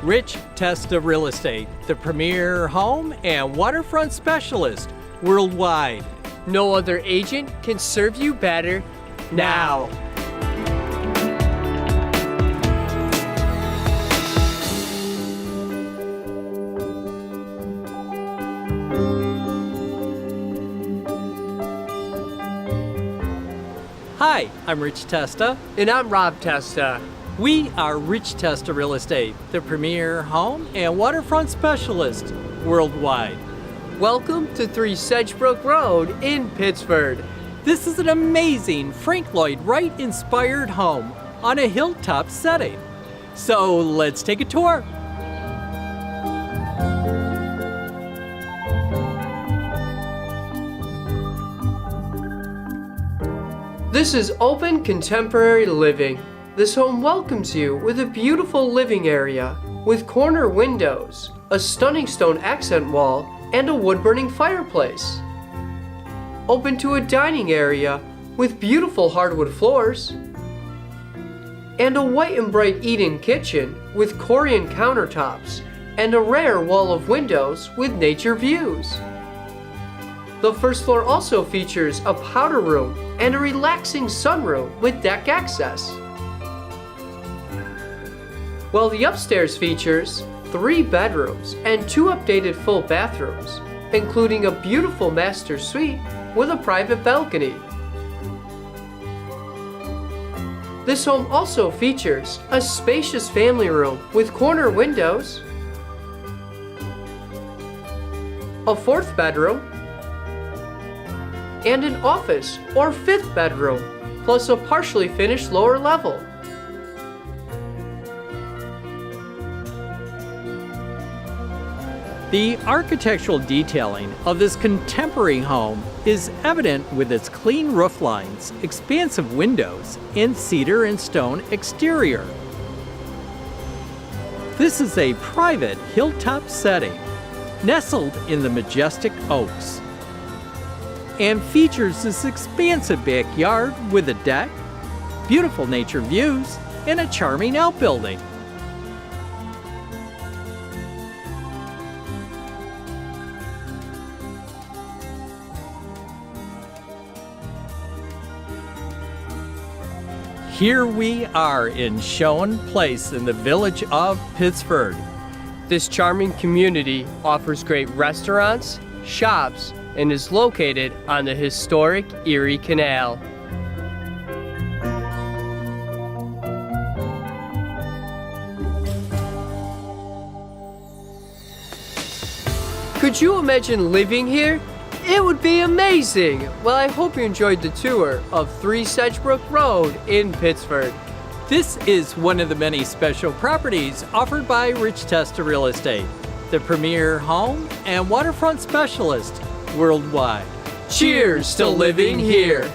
Rich Testa Real Estate, the premier home and waterfront specialist worldwide. No other agent can serve you better now. Hi, I'm Rich Testa. And I'm Rob Testa. We are Rich Testa Real Estate, the premier home and waterfront specialist worldwide. Welcome to 3 Sedgebrook Road in Pittsford. This is an amazing Frank Lloyd Wright inspired home on a hilltop setting. So let's take a tour. This is open contemporary living. This home welcomes you with a beautiful living area with corner windows, a stunning stone accent wall, and a wood-burning fireplace. Open to a dining area with beautiful hardwood floors and a white and bright eat-in kitchen with Korean countertops and a rare wall of windows with nature views. The first floor also features a powder room and a relaxing sunroom with deck access. While the upstairs features 3 bedrooms and 2 updated full bathrooms, including a beautiful master suite with a private balcony. This home also features a spacious family room with corner windows, a 4th bedroom, and an office or 5th bedroom, plus a partially finished lower level. The architectural detailing of this contemporary home is evident with its clean roof lines, expansive windows, and cedar and stone exterior. This is a private hilltop setting, nestled in the majestic oaks, and features this expansive backyard with a deck, beautiful nature views, and a charming outbuilding. Here we are in Schoen Place in the village of Pittsford. This charming community offers great restaurants, shops, and is located on the historic Erie Canal. Could you imagine living here? It would be amazing! Well, I hope you enjoyed the tour of 3 Sedgebrook Road in Pittsford. This is one of the many special properties offered by Rich Testa Real Estate, the premier home and waterfront specialist worldwide. Cheers to living here!